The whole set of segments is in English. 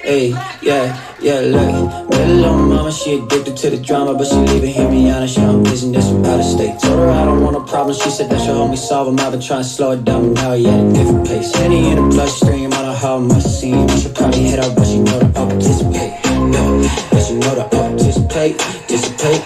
Hey, yeah, look. Met a little mama, she addicted to the drama, but she leaving, hear me honest, she on business from out of state. Told her I don't want no problems, she said that she'll help me solve them. I've been trying to slow it down, but now we at a different pace. Henny in the bloodstream, I don't know how it must seem. She probably hit up, but she know to participate. Yeah, but she know to participate, dissipate.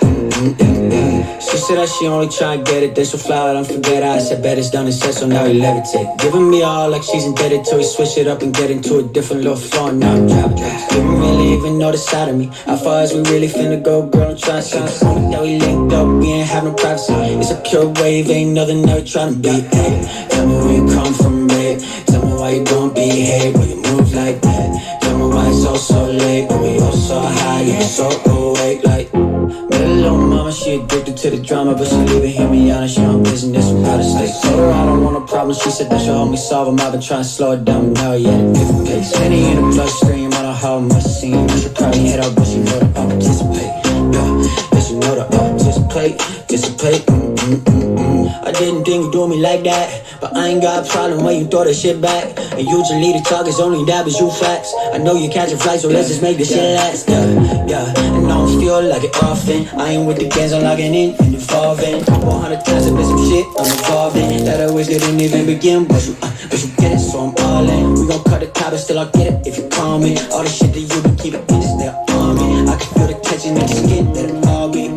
She said that she only try and get it, then she'll fly out and forget. I said bet it's done and said, so now we levitate. Giving me all like she's indebted till we switch it up and get into a different little flow. And now I'm driving. Didn't really even know the side of me. How far as we really finna go, girl, I'm trying to see. The moment that we linked up, we ain't have no privacy. It's a pure wave, ain't nothing that we tryna be. Hey, tell me where you come from, babe. Tell me why you don't behave when you move like that. Tell me why it's so late, but we all so high, you so awake like. Met a little mama, she addicted to the drama, but she leaving, hear me honest, she on business from out of state. Told her I don't want no problems, she said that she'll help me solve them. I've been trying to slow it down, but now we at a different pace. Henny in the bloodstream, I don't know how it must seem. I should probably head out, but she know to participate. Yeah, but she know to participate, dissipate. I didn't think you do me like that, but I ain't got a problem when you throw that shit back. And usually the talk is only that, but you facts. I know you catch a flight, so let's just make this shit last. Yeah, and I don't feel like it often. I ain't with the games, I'm logging in and evolving. 100 times I've been some shit, I'm evolving. That I wish didn't even begin, but you get it, so I'm all in. We gon' cut the top, but still I'll get it if you call me. All the shit that you been keeping in is there on me. I can feel the tension in your skin, that it all be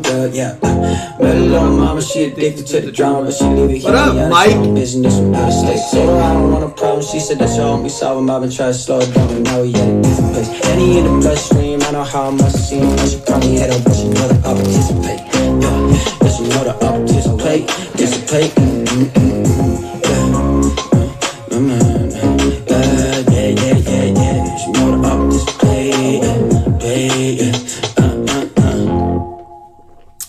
good, yeah. Met a little mama, she addicted to the drama, but she leave it here. What up, Mike? Business from out of state. Told her I don't want a problem, she said that she'll help me solve them. I've been trying to slow it down, but now we at a different place. Henny in the bloodstream, I know how it must seem. I should probably head up, but she know to participate. Yeah, but she know to participate, dissipate. Yeah. She know to participate.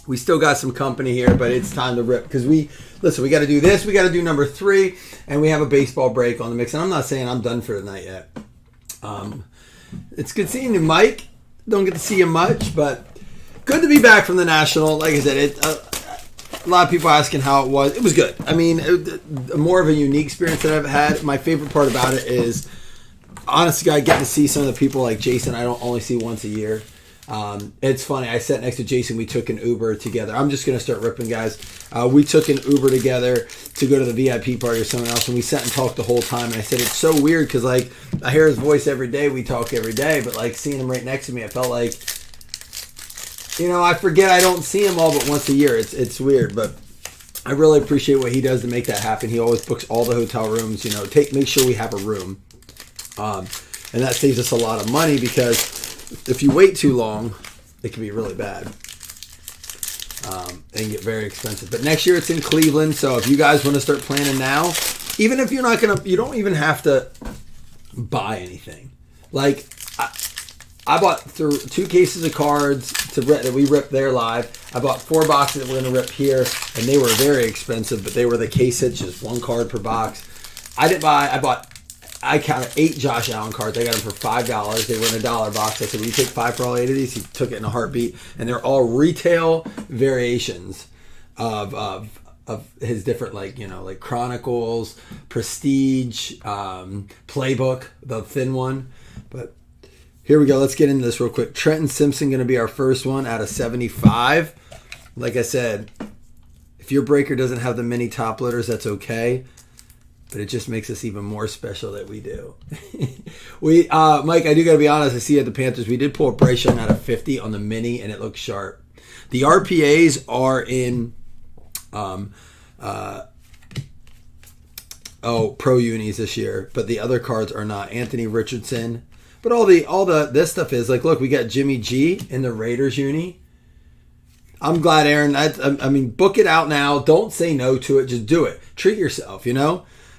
We still got some company here, but it's time to rip because we got to do this. We got to do number 3, and we have a baseball break on the mix. And I'm not saying I'm done for the night yet. It's good seeing you, Mike. Don't get to see you much, but good to be back from the National. Like I said, a lot of people asking how it was. It was good. I mean, more of a unique experience that I've had. My favorite part about it is, honestly, I get to see some of the people like Jason I don't only see once a year. It's funny. I sat next to Jason. We took an Uber together. I'm just going to start ripping, guys. We took an Uber together to go to the VIP party or someone else, and we sat and talked the whole time. And I said, it's so weird because, like, I hear his voice every day. We talk every day. But, like, seeing him right next to me, I felt like, I forget I don't see him all but once a year. It's weird. But I really appreciate what he does to make that happen. He always books all the hotel rooms. Make sure we have a room. And that saves us a lot of money because if you wait too long, it can be really bad and get very expensive. But next year it's in Cleveland, so if you guys want to start planning now, even if you're not you don't even have to buy anything. Like I bought 2 cases of cards that we ripped there live. I bought 4 boxes that we're going to rip here, and they were very expensive, but they were the case hits, just 1 card per box. I counted 8 Josh Allen cards. I got them for $5. They were in a $1 box. I said, will you take 5 for all 8 of these? He took it in a heartbeat. And they're all retail variations of his different, like Chronicles, Prestige, Playbook, the thin one. But here we go. Let's get into this real quick. Trenton Simpson going to be our first one out of 75. Like I said, if your breaker doesn't have the mini top loaders, that's okay. But it just makes us even more special that we do. Mike, I do got to be honest. I see at the Panthers, we did pull a Bryce Young out of 50 on the mini, and it looks sharp. The RPAs are in pro unis this year, but the other cards are not. Anthony Richardson, but all this stuff is like, look, we got Jimmy G in the Raiders uni. I'm glad, Aaron. I mean, book it out now. Don't say no to it. Just do it. Treat yourself.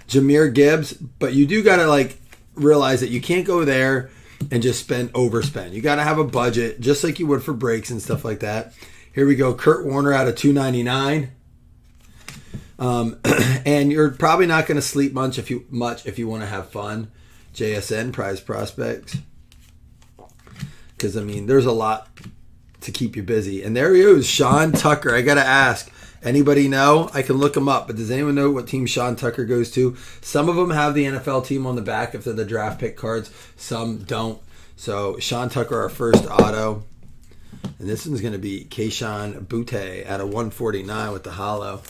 Jahmyr Gibbs, but you do got to realize that you can't go there and just overspend. You got to have a budget, just like you would for breaks and stuff like that. Here we go. Kurt Warner out of $299. And you're probably not going to sleep much if you want to have fun. JSN, Prize Prospects. Because, there's a lot to keep you busy. And there he is, Sean Tucker. I got to ask, Anybody know? I can look them up, but does anyone know what team Sean Tucker goes to? Some of them have the NFL team on the back if they're the draft pick cards. Some don't. So Sean Tucker, our first auto. And this one's going to be Kayshon Boutte at a 149 with the hollow.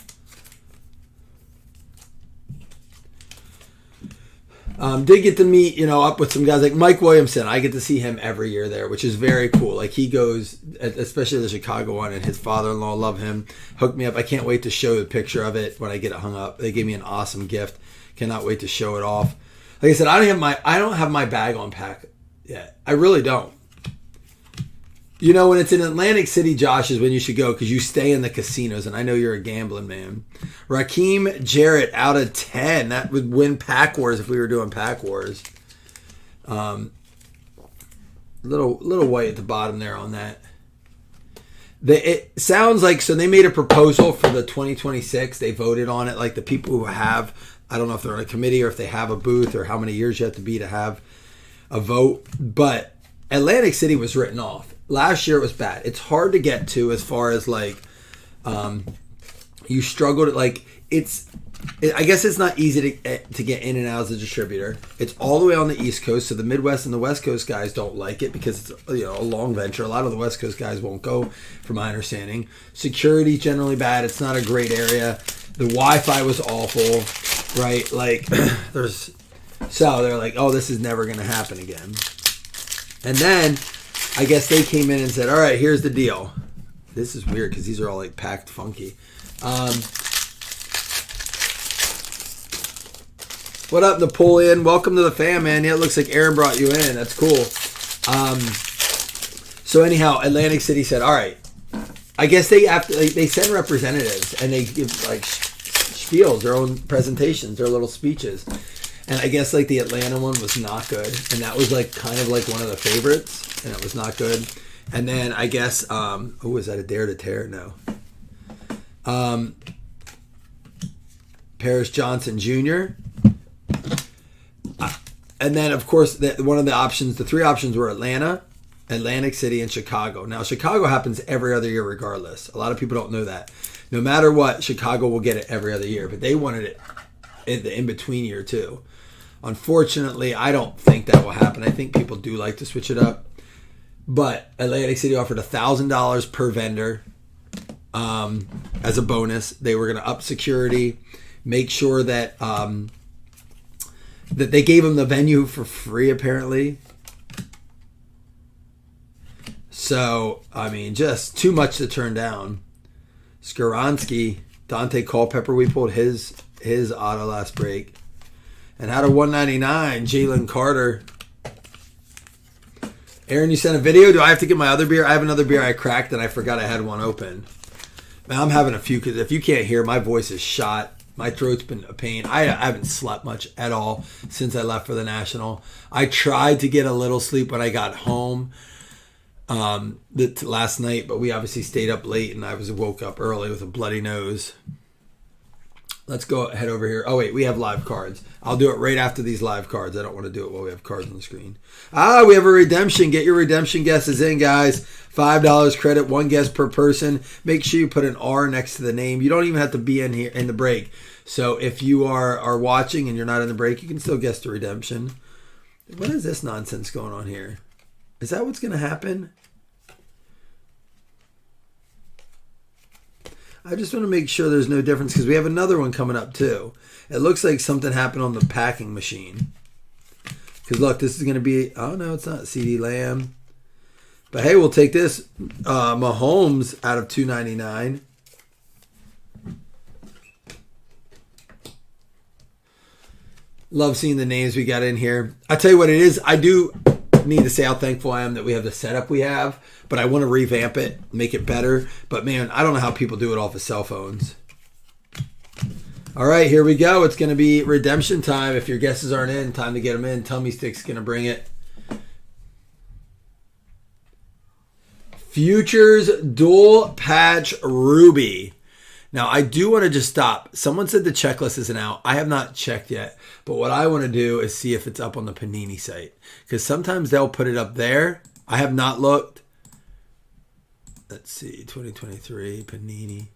Did get to meet, up with some guys like Mike Williamson. I get to see him every year there, which is very cool. Like he goes, especially the Chicago one, and his father-in-law, love him, hooked me up. I can't wait to show the picture of it when I get it hung up. They gave me an awesome gift. Cannot wait to show it off. Like I said, I don't have my bag on pack yet. I really don't. When it's in Atlantic City, Josh, is when you should go because you stay in the casinos, and I know you're a gambling man. Raheem Jarrett out of 10. That would win Pack Wars if we were doing Pack Wars. Little white at the bottom there on that. It sounds like, so they made a proposal for the 2026. They voted on it, like the people who have, I don't know if they're on a committee or if they have a booth or how many years you have to be to have a vote. But Atlantic City was written off. Last year it was bad. It's hard to get to as far as like you struggled at like I guess it's not easy to get in and out as a distributor. It's all the way on the East Coast, so the Midwest and the West Coast guys don't like it because it's a long venture. A lot of the West Coast guys won't go, from my understanding. Security's generally bad. It's not a great area. The Wi-Fi was awful, right? Like so they're like, oh, this is never going to happen again. And then I guess they came in and said, all right, here's the deal. This is weird because these are all like packed funky. What up, Napoleon? Welcome to the fam, man. Yeah, it looks like Aaron brought you in. That's cool. So anyhow, Atlantic City said, all right. I guess they send representatives and they give like spiels, their own presentations, their little speeches. And I guess like the Atlanta one was not good. And that was like kind of like one of the favorites. And it was not good. And then I guess, was that a Dare to Tear? No. Paris Johnson Jr. And then, of course, one of the options, the three options were Atlanta, Atlantic City, and Chicago. Now, Chicago happens every other year regardless. A lot of people don't know that. No matter what, Chicago will get it every other year. But they wanted it in the in-between year, too. Unfortunately, I don't think that will happen. I think people do like to switch it up. But Atlantic City offered $1,000 per vendor as a bonus. They were going to up security, make sure that that they gave them the venue for free, apparently. So, I mean, just too much to turn down. Skaronski, Dante Culpepper, we pulled his auto last break. And out of 199, Jalen Carter. Aaron, you sent a video. Do I have to get my other beer? I have another beer I cracked and I forgot I had one open. Man, I'm having a few because if you can't hear, my voice is shot. My throat's been a pain. I haven't slept much at all since I left for the National. I tried to get a little sleep when I got home last night, but we obviously stayed up late and I woke up early with a bloody nose. Let's go head over here. Oh, wait, we have live cards. I'll do it right after these live cards. I don't want to do it while we have cards on the screen. We have a redemption. Get your redemption guesses in, guys. $5 credit, one guess per person. Make sure you put an R next to the name. You don't even have to be in here in the break. So if you are watching and you're not in the break, you can still guess the redemption. What is this nonsense going on here? Is that what's going to happen? I just want to make sure there's no difference because we have another one coming up too. It looks like something happened on the packing machine. Because look, this is going to be, oh no, it's not CeeDee Lamb. But hey, we'll take this Mahomes out of $2.99. Love seeing the names we got in here. I tell you what it is. I do need to say how thankful I am that we have the setup we have, but I want to revamp it, make it better. But man, I don't know how people do it off of cell phones. All right, here we go. It's going to be redemption time. If your guesses aren't in, time to get them in. Tummy Stick's going to bring it. Futures Dual Patch Ruby. Now, I do want to just stop. Someone said the checklist isn't out. I have not checked yet. But what I want to do is see if it's up on the Panini site. Because sometimes they'll put it up there. I have not looked. Let's see. 2023 Panini.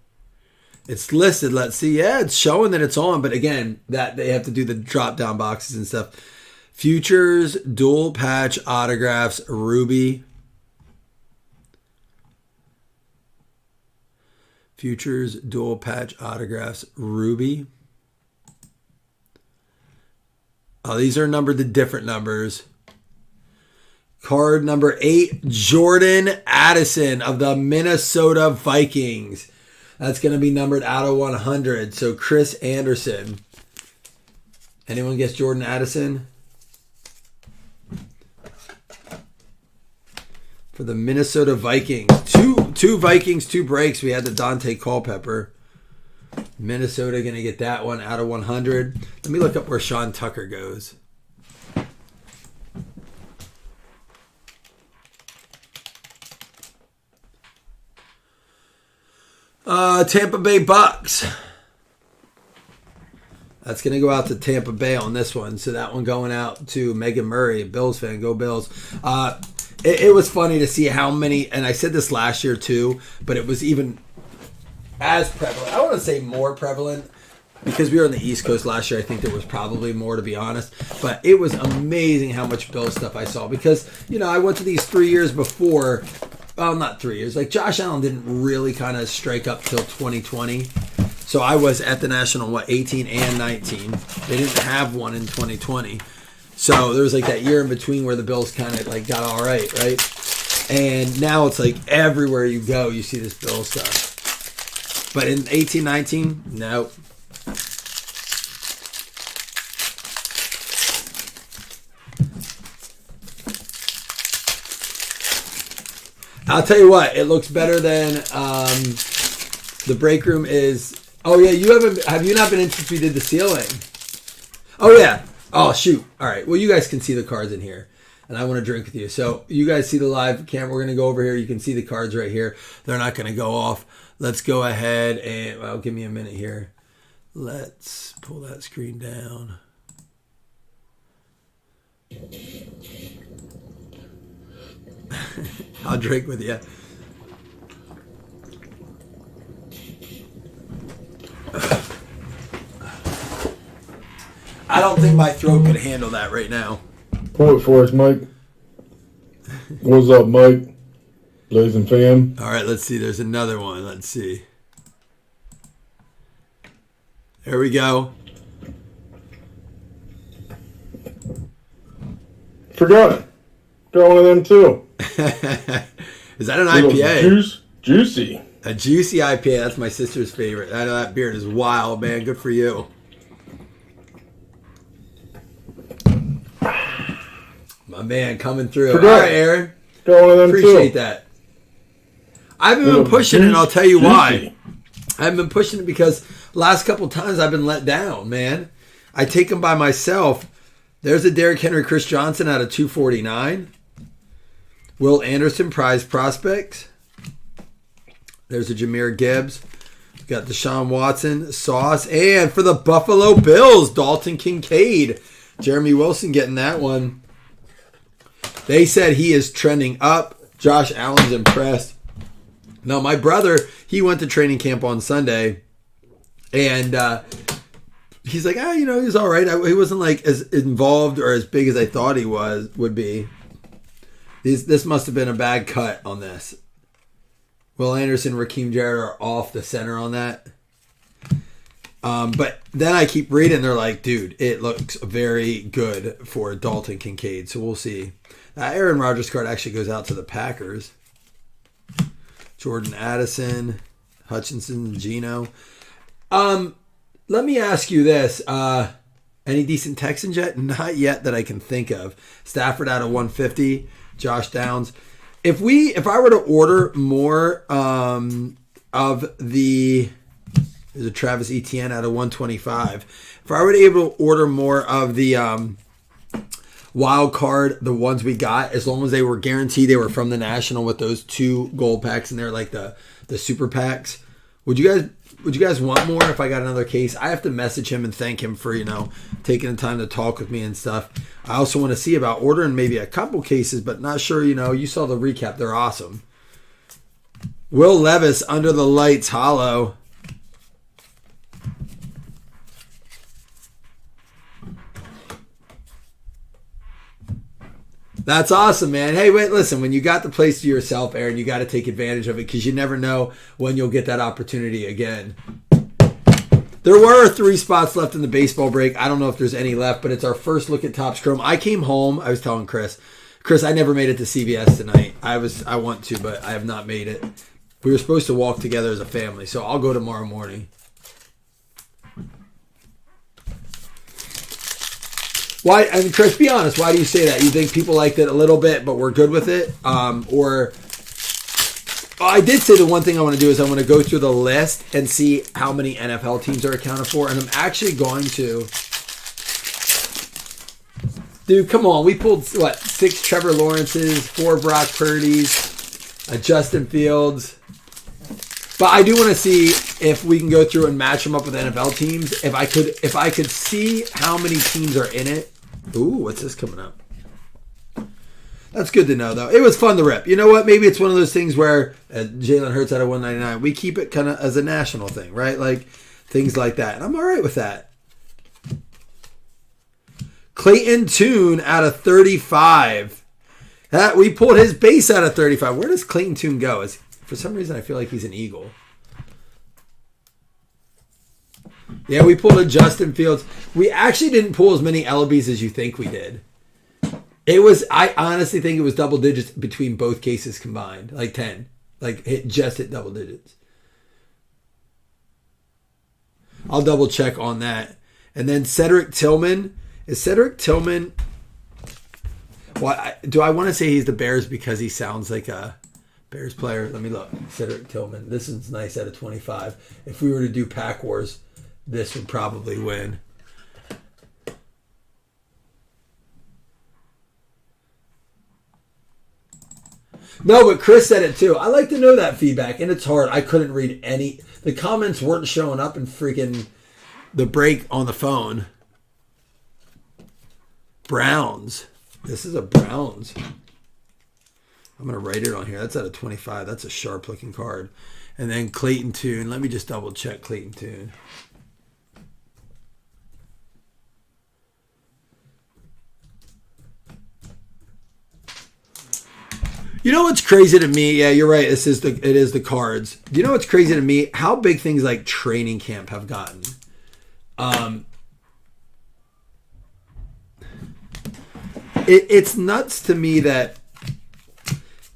It's listed. Let's see. Yeah, it's showing that it's on. But again, that they have to do the drop down boxes and stuff. Futures, dual patch autographs, Ruby. Futures, dual patch autographs, Ruby. Oh, these are numbered to different numbers. Card number 8, Jordan Addison of the Minnesota Vikings. That's going to be numbered out of 100. So Chris Anderson. Anyone guess Jordan Addison? For the Minnesota Vikings. Two Vikings, 2 breaks. We had the Dante Culpepper. Minnesota going to get that one out of 100. Let me look up where Sean Tucker goes. Tampa Bay Bucks. That's going to go out to Tampa Bay on this one. So that one going out to Megan Murray, Bills fan. Go Bills. It was funny to see how many, and I said this last year too, but it was even as prevalent. I want to say more prevalent because we were on the East Coast last year. I think there was probably more, to be honest. But it was amazing how much Bills stuff I saw because, I went to these 3 years before. Well, not 3 years. Like Josh Allen didn't really kind of strike up till 2020. So I was at the National, 18 and 19. They didn't have one in 2020. So there was like that year in between where the Bills kind of like got all right? And now it's like everywhere you go, you see this Bills stuff. But in 18, 19, nope. I'll tell you what, it looks better than the break room is. Oh yeah, have you not been interested? We did the ceiling. Oh yeah. Oh shoot. All right. Well, you guys can see the cards in here, and I want to drink with you. So you guys see the live camera. We're gonna go over here. You can see the cards right here. They're not gonna go off. Let's go ahead and give me a minute here. Let's pull that screen down. I'll drink with you. I don't think my throat could handle that right now. Pour it for us, Mike. What's up, Mike? Blazing fam. All right, let's see. There's another one. Let's see. There we go. Forgot it. Got one of them too. Is that an IPA? Juicy. A juicy IPA. That's my sister's favorite. I know that beard is wild, man. Good for you. My man coming through. Forgot. All right, Aaron. Got one of them Appreciate too. that. I haven't been pushing it, and I'll tell you why. I haven't been pushing it because last couple times I've been let down, man. I take them by myself. There's a Derrick Henry, Chris Johnson out of 249. Will Anderson, prize prospects. There's a Jahmyr Gibbs. We've got Deshaun Watson, Sauce. And for the Buffalo Bills, Dalton Kincaid. Jeremy Wilson getting that one. They said he is trending up. Josh Allen's impressed. Now, my brother, he went to training camp on Sunday. And he's like, he's all right. He wasn't like as involved or as big as I thought he would be. This must have been a bad cut on this. Will Anderson, Raheem Jarrett are off the center on that. But then I keep reading. They're like, dude, it looks very good for Dalton Kincaid. So we'll see. Aaron Rodgers card actually goes out to the Packers. Jordan Addison, Hutchinson, Geno. Let me ask you this. Any decent Texans yet? Not yet that I can think of. Stafford out of 150. Josh Downs. If I were to order more of the, there's a Travis Etienne out of 125. If I were to able to order more of the wild card, the ones we got, as long as they were guaranteed they were from the National with those 2 gold packs in there, like the super packs, would you guys want more if I got another case? I have to message him and thank him for, taking the time to talk with me and stuff. I also want to see about ordering maybe a couple cases, but not sure, you saw the recap. They're awesome. Will Levis, Under the Lights, hollow. That's awesome, man. Hey, wait, listen, when you got the place to yourself, Aaron, you got to take advantage of it because you never know when you'll get that opportunity again. There were 3 spots left in the baseball break. I don't know if there's any left, but it's our first look at Topps Chrome. I came home. I was telling Chris, I never made it to CVS tonight. I want to, but I have not made it. We were supposed to walk together as a family, so I'll go tomorrow morning. Why? And Chris, be honest. Why do you say that? You think people liked it a little bit, but we're good with it, or? I did say the one thing I want to do is I want to go through the list and see how many NFL teams are accounted for, and I'm actually going to. Dude, come on! We pulled 6 Trevor Lawrences, 4 Brock Purdy's, a Justin Fields. But I do want to see if we can go through and match them up with NFL teams. If I could see how many teams are in it. Ooh, what's this coming up? That's good to know, though. It was fun to rip. You know what? Maybe it's one of those things where Jalen Hurts out of 199. We keep it kind of as a national thing, right? Like things like that. And I'm all right with that. Clayton Tune out of 35. We pulled his base out of 35. Where does Clayton Tune go? For some reason, I feel like he's an Eagle. Yeah, we pulled a Justin Fields. We actually didn't pull as many Ellerbys as you think we did. I honestly think it was double digits between both cases combined. Like 10. Like just hit double digits. I'll double check on that. And then Cedric Tillman. Is Cedric Tillman... do I want to say he's the Bears because he sounds like a Bears player? Let me look. Cedric Tillman. This is nice out of 25. If we were to do Pack Wars, this would probably win. No, but Chris said it too. I like to know that feedback, and it's hard. I couldn't read any. The comments weren't showing up in freaking the break on the phone. Browns. This is a Browns. I'm going to write it on here. That's out of 25. That's a sharp-looking card. And then Clayton Tune. Let me just double-check Clayton Tune. You know what's crazy to me? Yeah, you're right. It is the cards. Do you know what's crazy to me? How big things like training camp have gotten. It's nuts to me that,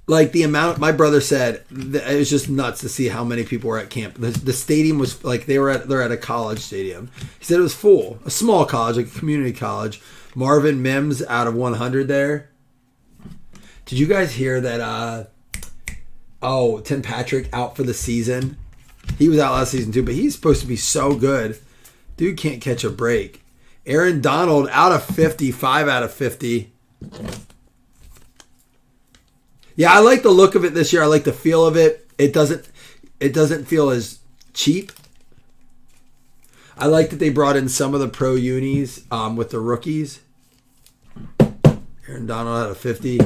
like, the amount. My brother said it was just nuts to see how many people were at camp. The stadium was like they're at a college stadium. He said it was full, a small college, like a community college. Marvin Mims out of 100 there. Did you guys hear that? Tim Patrick out for the season. He was out last season too, but he's supposed to be so good. Dude can't catch a break. Aaron Donald out of 50, 5 out of 50. Yeah, I like the look of it this year. I like the feel of it. It doesn't feel as cheap. I like that they brought in some of the pro unis with the rookies. Aaron Donald out of 50.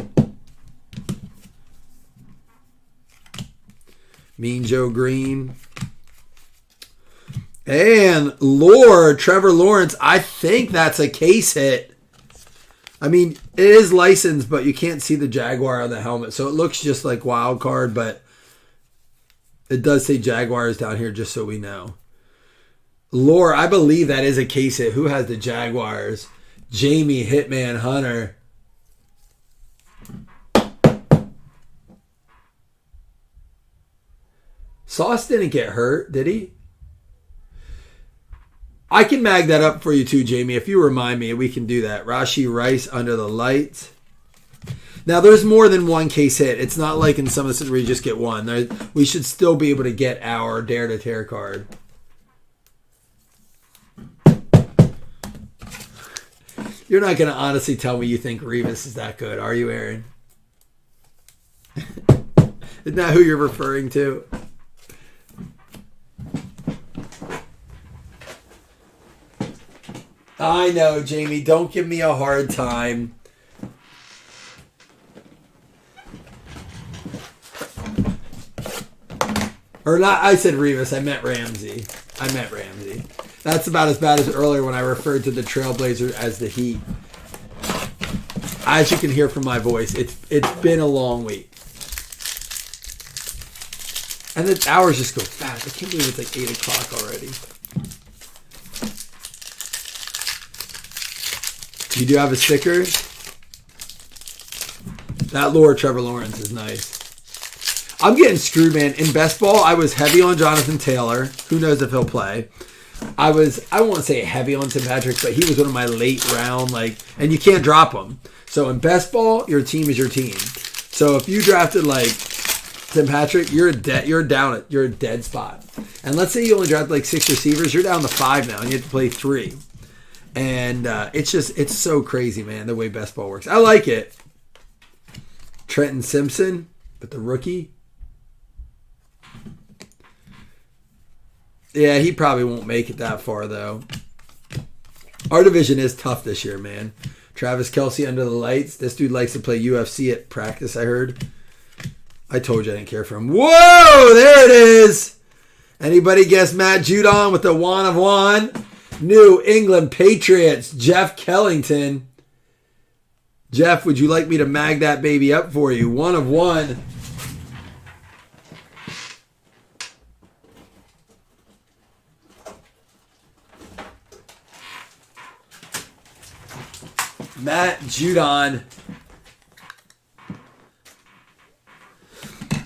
Mean Joe Green. And Trevor Lawrence, I think that's a case hit. I mean, it is licensed, but you can't see the Jaguar on the helmet. So it looks just like wild card, but it does say Jaguars down here just so we know. I believe that is a case hit. Who has the Jaguars? Jamie Hitman Hunter. Sauce didn't get hurt, did he? I can mag that up for you too, Jamie. If you remind me, we can do that. Rashee Rice under the lights. Now, there's more than one case hit. It's not like in some of this where you just get one. We should still be able to get our Dare to Tear card. You're not going to honestly tell me you think Revis is that good, are you, Aaron? Isn't that who you're referring to? I know, Jamie. Don't give me a hard time. Or not, I said Revis. I meant Ramsey. That's about as bad as earlier when I referred to the Trailblazers as the Heat. As you can hear from my voice, it's been a long week. And the hours just go fast. I can't believe it's like 8 o'clock already. You do have a sticker? That Lord Trevor Lawrence is nice. I'm getting screwed, man. In best ball, I was heavy on Jonathan Taylor. Who knows if he'll play? I won't say heavy on Tim Patrick, but he was one of my late round, and you can't drop him. So in best ball, your team is your team. So if you drafted Tim Patrick, you're a dead spot. And let's say you only drafted 6 receivers, you're down to 5 now, and you have to play 3. And it's so crazy, man, the way best ball works. I like it. Trenton Simpson, but the rookie. Yeah, he probably won't make it that far, though. Our division is tough this year, man. Travis Kelce under the lights. This dude likes to play UFC at practice, I heard. I told you I didn't care for him. Whoa, there it is. Anybody guess Matt Judon with the one of one? New England Patriots, Jeff Kellington. Jeff, would you like me to mag that baby up for you? One of one. Matt Judon.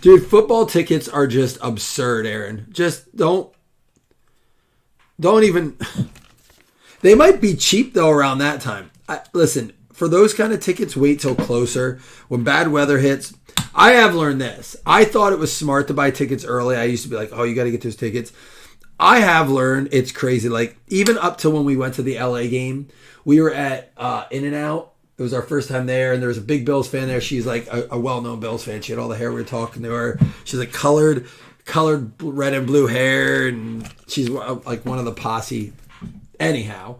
Dude, football tickets are just absurd, Aaron. Just don't even... They might be cheap, though, around that time. Listen, for those kind of tickets, wait till closer. When bad weather hits, I have learned this. I thought it was smart to buy tickets early. I used to be like, oh, you got to get those tickets. I have learned it's crazy. Even up to when we went to the LA game, we were at In-N-Out. It was our first time there, and there was a big Bills fan there. She's a well-known Bills fan. She had all the hair. We were talking to her. She's colored red and blue hair, and she's one of the posse. Anyhow,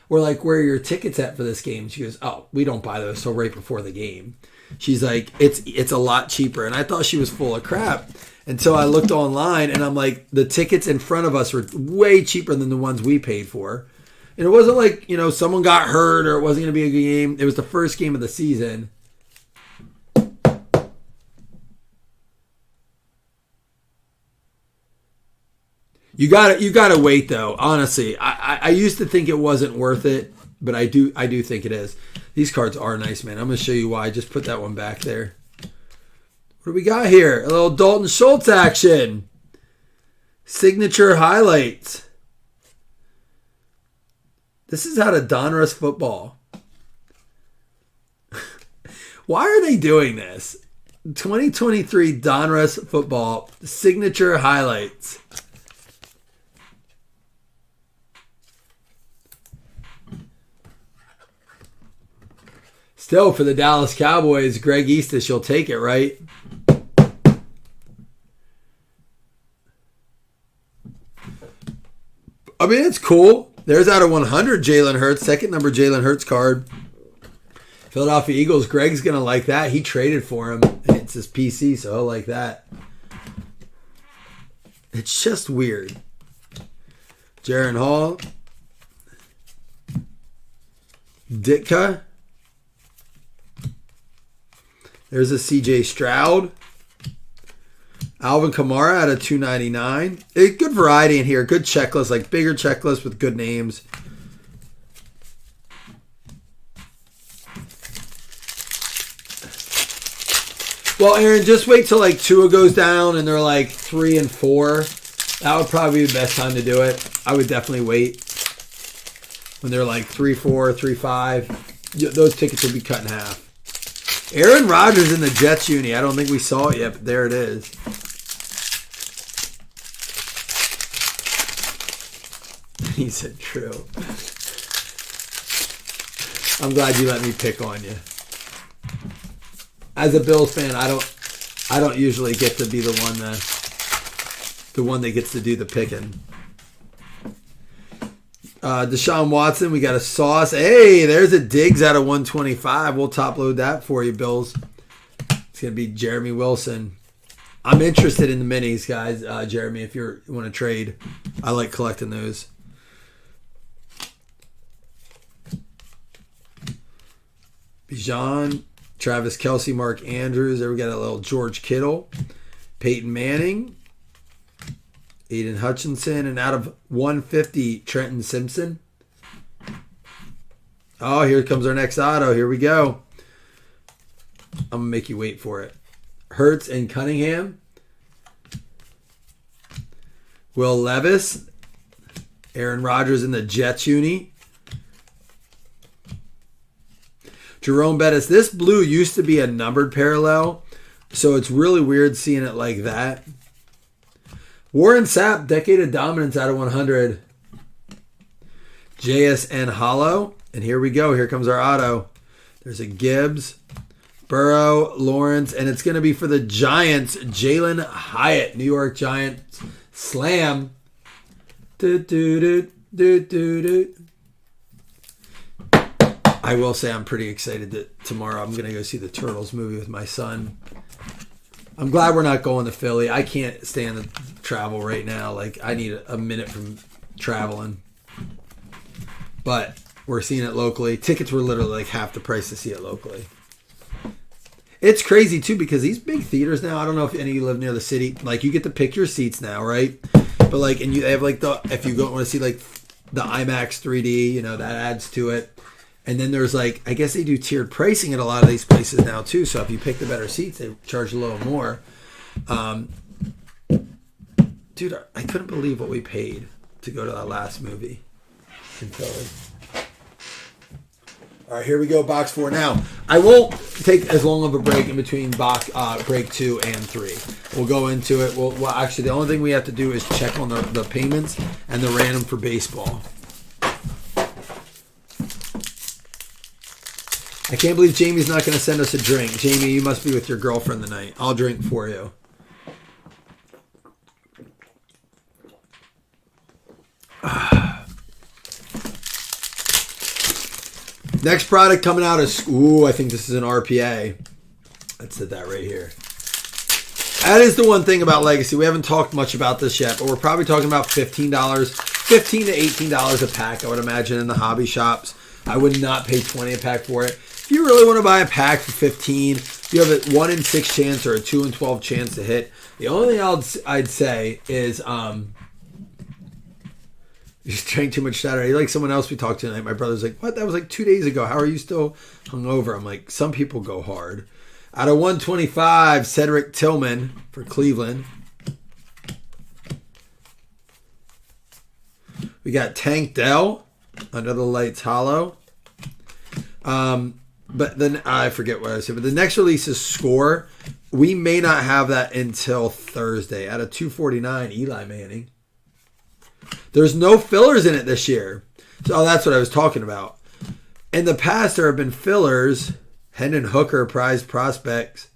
we're like, where are your tickets at for this game? She goes, oh, we don't buy those till right before the game. She's like, it's a lot cheaper. And I thought she was full of crap. And so I looked online, and I'm like, the tickets in front of us were way cheaper than the ones we paid for. And it wasn't like, someone got hurt or it wasn't going to be a good game. It was the first game of the season. You gotta wait though. Honestly, I used to think it wasn't worth it, but I do think it is. These cards are nice, man. I'm gonna show you why. Just put that one back there. What do we got here? A little Dalton Schultz action. Signature highlights. This is out of Donruss football. Why are they doing this? 2023 Donruss football signature highlights. Still, for the Dallas Cowboys, Greg Eastis, you'll take it, right? I mean, it's cool. There's out of 100 Jalen Hurts, second number Jalen Hurts card. Philadelphia Eagles, Greg's going to like that. He traded for him. And it's his PC, so he'll like that. It's just weird. Jaron Hall. Ditka. There's a CJ Stroud. Alvin Kamara out of 299. Good variety in here. Good checklist, bigger checklist with good names. Well, Aaron, just wait till Tua goes down and they're 3 and 4. That would probably be the best time to do it. I would definitely wait. When they're 3-4, 3-5, those tickets will be cut in half. Aaron Rodgers in the Jets uni. I don't think we saw it yet, but there it is. He said true. I'm glad you let me pick on you. As a Bills fan, I don't usually get to be the one that gets to do the picking. Deshaun Watson, we got a sauce. Hey, there's a Diggs out of 125. We'll top load that for you, Bills. It's going to be Jeremy Wilson. I'm interested in the minis, guys. Jeremy, if you want to trade, I like collecting those. Bijan, Travis Kelce, Mark Andrews. There we got a little George Kittle, Peyton Manning, Aiden Hutchinson, and out of 150, Trenton Simpson. Oh, here comes our next auto. Here we go. I'm going to make you wait for it. Hurts and Cunningham. Will Levis. Aaron Rodgers in the Jets uni. Jerome Bettis. This blue used to be a numbered parallel, so it's really weird seeing it like that. Warren Sapp, Decade of Dominance out of 100. JSN Hollow. And here we go. Here comes our auto. There's a Gibbs, Burrow, Lawrence, and it's going to be for the Giants, Jalen Hyatt, New York Giants. Slam. I will say I'm pretty excited that tomorrow I'm going to go see the Turtles movie with my son. I'm glad we're not going to Philly. I can't stand the travel right now. Like, I need a minute from traveling. But we're seeing it locally. Tickets were literally like half the price to see it locally. It's crazy too because these big theaters now, I don't know if any of you live near the city, like you get to pick your seats now, right? But like, and you have like if you go want to see like the IMAX 3D, you know, that adds to it. And then there's like, I guess they do tiered pricing at a lot of these places now too. So if you pick the better seats, they charge a little more. Dude, I couldn't believe what we paid to go to that last movie in Philly. All right, here we go, box 4. Now, I won't take as long of a break in between break 2 and 3. We'll go into it. Well, actually, the only thing we have to do is check on the payments and the random for baseball. I can't believe Jamie's not going to send us a drink. Jamie, you must be with your girlfriend tonight. I'll drink for you. Next product coming out is, I think this is an RPA. Let's hit that right here. That is the one thing about Legacy. We haven't talked much about this yet, but we're probably talking about $15 to $18 a pack, I would imagine, in the hobby shops. I would not pay $20 a pack for it. If you really want to buy a pack for $15, you have a 1 in 6 chance or a 2 in 12 chance to hit. The only thing I'd say is, you just drank too much Saturday. Like someone else we talked to tonight, my brother's like, what? That was like 2 days ago. How are you still hungover? I'm like, some people go hard. Out of 125, Cedric Tillman for Cleveland. We got Tank Dell, Under the Lights Hollow. But then I forget what I said. But the next release is Score. We may not have that until Thursday. Out of 249, Eli Manning. There's no fillers in it this year. So that's what I was talking about. In the past, there have been fillers. Hendon Hooker, prized prospects.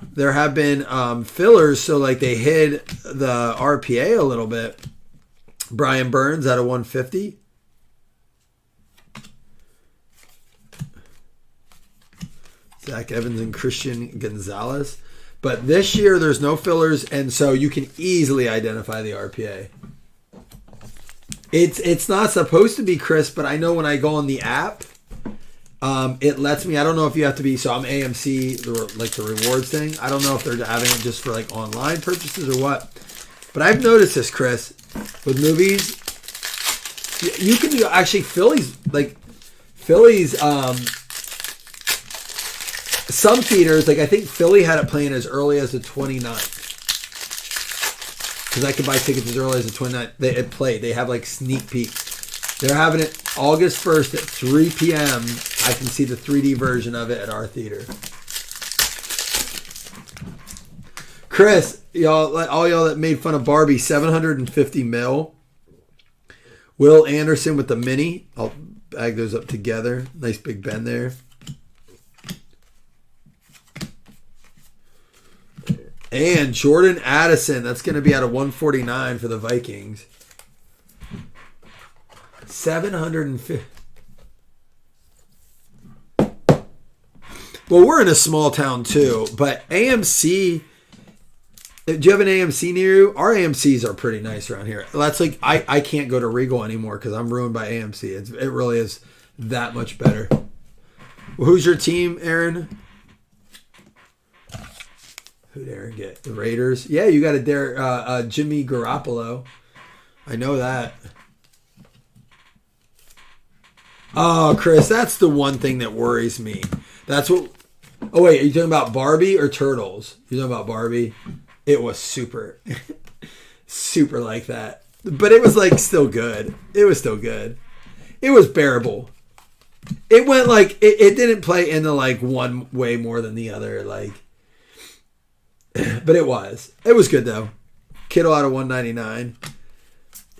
There have been fillers, so like they hid the RPA a little bit. Brian Burns out of 150. Zach Evans and Christian Gonzalez. But this year, there's no fillers, and so you can easily identify the RPA. It's not supposed to be crisp, but I know when I go on the app, it lets me. I don't know if you have to be. So I'm AMC, the rewards thing. I don't know if they're having it just for like online purchases or what. But I've noticed this, Chris, with movies. You can actually Phillies. Some theaters, like I think Philly had it playing as early as the 29th. Because I could buy tickets as early as the 29th. It played. They have like sneak peeks. They're having it August 1st at 3 p.m. I can see the 3D version of it at our theater. Chris, all y'all that made fun of Barbie, $750 million. Will Anderson with the mini. I'll bag those up together. Nice big bend there. And Jordan Addison, that's going to be out of 149 for the Vikings. 750. Well, we're in a small town too, but AMC. Do you have an AMC near you? Our AMCs are pretty nice around here. That's like I can't go to Regal anymore because I'm ruined by AMC. It really is that much better. Who's your team, Aaron? Who'd Aaron get? The Raiders. Yeah, you got a Jimmy Garoppolo. I know that. Oh, Chris, that's the one thing that worries me. That's what. Oh wait, are you talking about Barbie or Turtles? You're talking about Barbie. It was super, super like that, but it was like still good. It was still good. It was bearable. It went like it didn't play into like one way more than the other. Like, but it was good though. Kittle out of 199.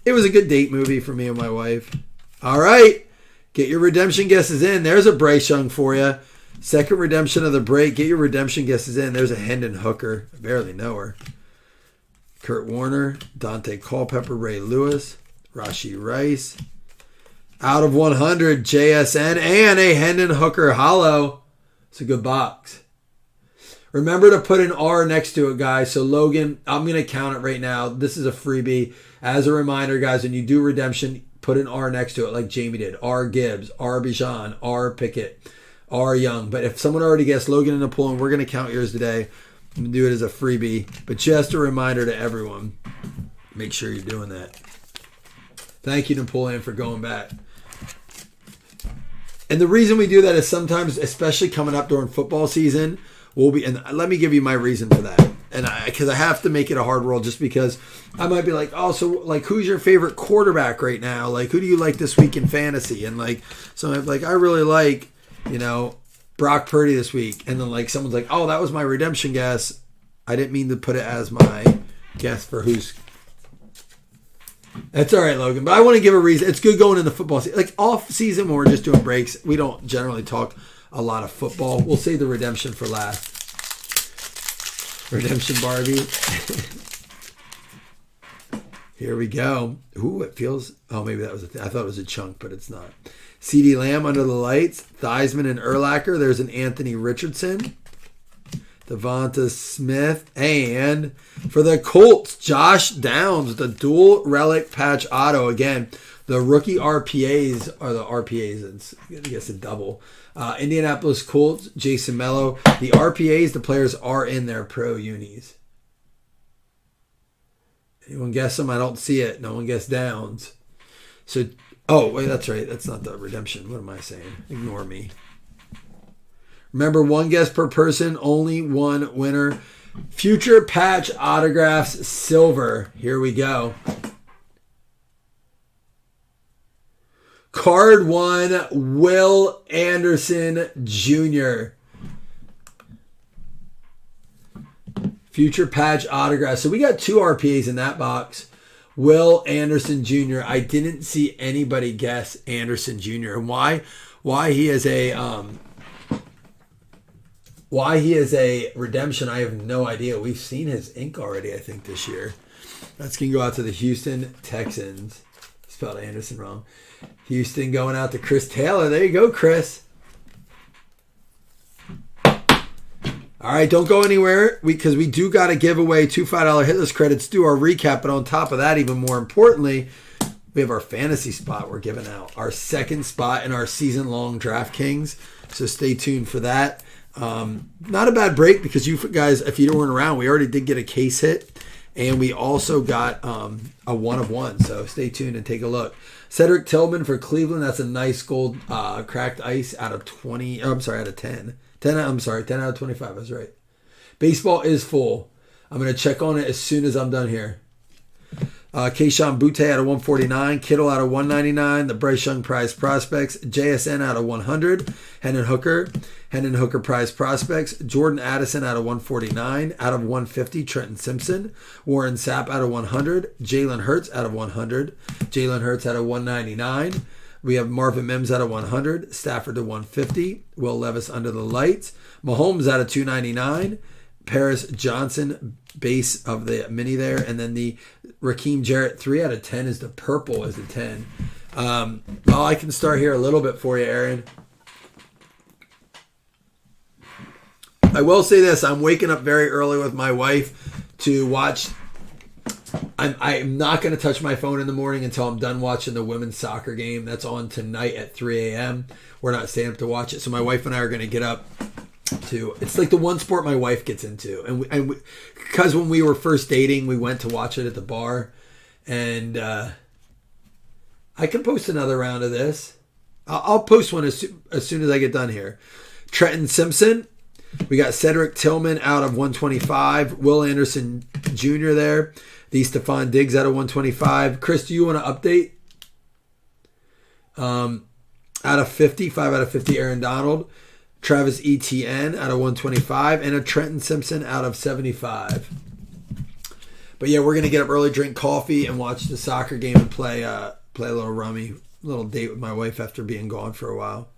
It was a good date movie for me and my wife. All right. Get your redemption guesses in. There's a Bryce Young for you. Second redemption of the break. Get your redemption guesses in. There's a Hendon Hooker. I barely know her. Kurt Warner. Dante Culpepper. Ray Lewis. Rashee Rice. Out of 100. JSN. And a Hendon Hooker hollow. It's a good box. Remember to put an R next to it, guys. So Logan, I'm going to count it right now. This is a freebie. As a reminder, guys, when you do redemption, put an R next to it like Jamie did. R Gibbs, R Bijan, R Pickett, R Young. But if someone already guessed Logan and Napoleon, we're going to count yours today. I'm going to do it as a freebie. But just a reminder to everyone, make sure you're doing that. Thank you, Napoleon, for going back. And the reason we do that is sometimes, especially coming up during football season, we'll be, and let me give you my reason for that. And because I have to make it a hard roll just because I might be like, oh, so like, who's your favorite quarterback right now? Like, who do you like this week in fantasy? And like, so I'm like, I really like, Brock Purdy this week. And then like, someone's like, oh, that was my redemption guess. I didn't mean to put it as my guess for who's. That's all right, Logan. But I want to give a reason. It's good going into football season. Like off season when we're just doing breaks, we don't generally talk a lot of football. We'll save the redemption for last. Redemption Barbie. Here we go. Ooh, it feels. Oh, maybe that was I thought it was a chunk, but it's not. CeeDee Lamb under the lights. Theismann and Urlacher. There's an Anthony Richardson. Devonta Smith. And for the Colts, Josh Downs, the dual relic patch auto. Again, the rookie RPAs are the RPAs. It's, I guess, a double. Indianapolis Colts, Jason Mello. The RPAs, the players are in their pro unis. Anyone guess them? I don't see it. No one guessed Downs. So, oh, wait, that's right. That's not the redemption. What am I saying? Ignore me. Remember, one guess per person, only one winner. Future patch autographs, silver. Here we go. Card 1, Will Anderson Jr. Future patch autograph. So we got 2 RPAs in that box. Will Anderson Jr. I didn't see anybody guess Anderson Jr. And why he is a redemption, I have no idea. We've seen his ink already, I think, this year. That's going to go out to the Houston Texans. Spelled Anderson wrong. Houston going out to Chris Taylor. There you go, Chris. All right, don't go anywhere because we do got to give away 2 $5 hitless credits. Do our recap, but on top of that, even more importantly, we have our fantasy spot we're giving out. Our second spot in our season-long DraftKings. So stay tuned for that. Not a bad break because you guys, if you weren't around, we already did get a case hit. And we also got a 1 of 1. So stay tuned and take a look. Cedric Tillman for Cleveland. That's a nice gold cracked ice out of 20. Oh, I'm sorry, out of 10. 10 out of 25. I was right. Baseball is full. I'm going to check on it as soon as I'm done here. Keyshawn Butte out of 149. Kittle out of 199. The Bryce Young prize prospects. JSN out of 100. Hendon Hooker prize prospects. Jordan Addison out of 149. Out of 150, Trenton Simpson. Warren Sapp out of 100. Jalen Hurts out of 100. Jalen Hurts out of 199. We have Marvin Mims out of 100. Stafford to 150. Will Levis under the lights. Mahomes out of 299. Paris Johnson, base of the mini there. And then the Raheem Jarrett 3 out of 10 is the purple as the 10. Well, I can start here a little bit for you, Aaron. I will say this. I'm waking up very early with my wife to watch I'm not going to touch my phone in the morning until I'm done watching the women's soccer game. That's on tonight at 3 a.m. We're not staying up to watch it. So my wife and I are going to get up to, it's like the one sport my wife gets into. And because when we were first dating, we went to watch it at the bar. And I can post another round of this. I'll post one as soon as I get done here. Trenton Simpson. We got Cedric Tillman out of 125. Will Anderson Jr. there. The Stephon Diggs out of 125. Chris, do you want to update? Out of 50, 5 out of 50, Aaron Donald. Travis Etienne out of 125. And a Trenton Simpson out of 75. But yeah, we're going to get up early, drink coffee, and watch the soccer game and play a little rummy. A little date with my wife after being gone for a while.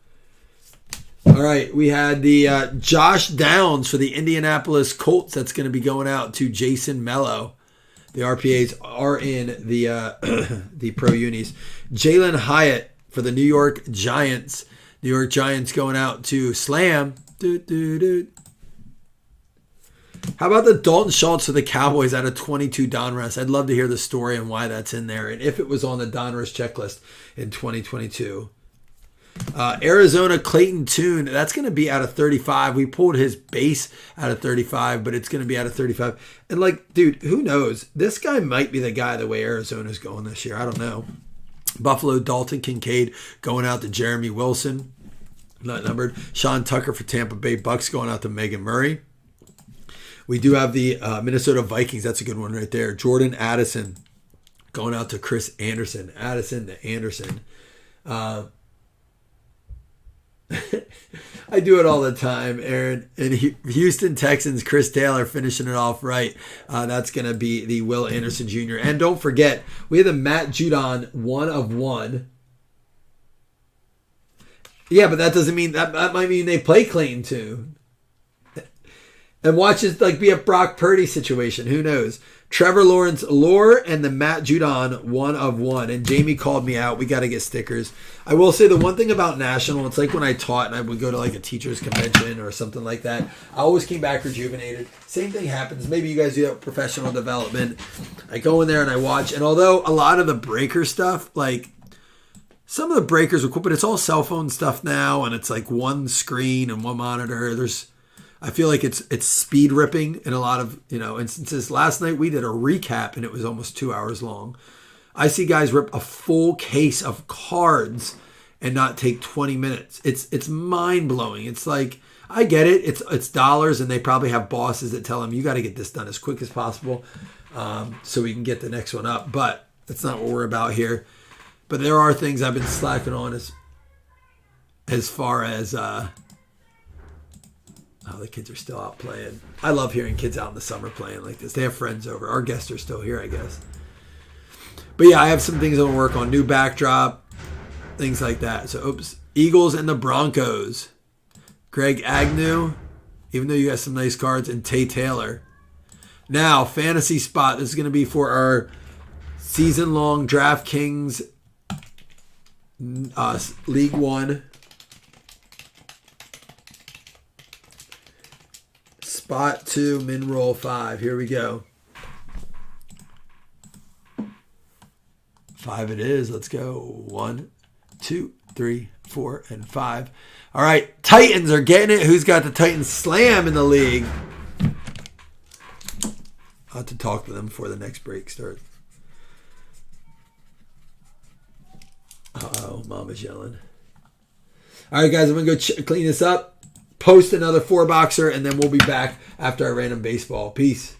All right, we had the Josh Downs for the Indianapolis Colts. That's going to be going out to Jason Mello. The RPAs are in the the pro unis. Jalen Hyatt for the New York Giants. New York Giants going out to Slam. How about the Dalton Schultz for the Cowboys out of 22 Donruss? I'd love to hear the story and why that's in there, and if it was on the Donruss checklist in 2022. Arizona Clayton Tune, that's going to be out of 35. We pulled his base out of 35, but it's going to be out of 35. And like, dude, who knows? This guy might be the guy the way Arizona's going this year. I don't know. Buffalo Dalton Kincaid going out to Jeremy Wilson, not numbered. Sean Tucker for Tampa Bay Bucks going out to Megan Murray. We do have the Minnesota Vikings. That's a good one right there. Jordan Addison going out to Chris Anderson. Addison to Anderson. I do it all the time, Aaron. And Houston Texans, Chris Taylor finishing it off right. That's going to be the Will Anderson Jr. And don't forget, we have the Matt Judon 1 of 1. Yeah, but that doesn't mean, that might mean they play Clayton too. And watch it like be a Brock Purdy situation. Who knows? Trevor Lawrence Lore and the Matt Judon 1 of 1. And Jamie called me out. We got to get stickers. I will say the one thing about National, it's like when I taught and I would go to like a teacher's convention or something like that. I always came back rejuvenated. Same thing happens. Maybe you guys do that with professional development. I go in there and I watch. And although a lot of the breaker stuff, like some of the breakers are cool, but it's all cell phone stuff now. And it's like one screen and one monitor. I feel like it's speed ripping in a lot of instances. Last night we did a recap and it was almost 2 hours long. I see guys rip a full case of cards and not take 20 minutes. It's mind blowing. It's like, I get it. It's dollars and they probably have bosses that tell them you got to get this done as quick as possible so we can get the next one up. But that's not what we're about here. But there are things I've been slacking on as far as. The kids are still out playing. I love hearing kids out in the summer playing like this. They have friends over. Our guests are still here, I guess. But yeah, I have some things I'm going to work on. New backdrop, things like that. So, Eagles and the Broncos. Greg Agnew, even though you got some nice cards, and Tay Taylor. Now, fantasy spot. This is going to be for our season-long DraftKings League One. Spot 2, min roll 5. Here we go. 5 it is. Let's go. 1, 2, 3, 4, and 5. All right. Titans are getting it. Who's got the Titans slam in the league? I'll have to talk to them before the next break starts. Uh-oh. Mama's yelling. All right, guys. I'm going to go clean this up. Post another 4-boxer, and then we'll be back after our random baseball. Peace.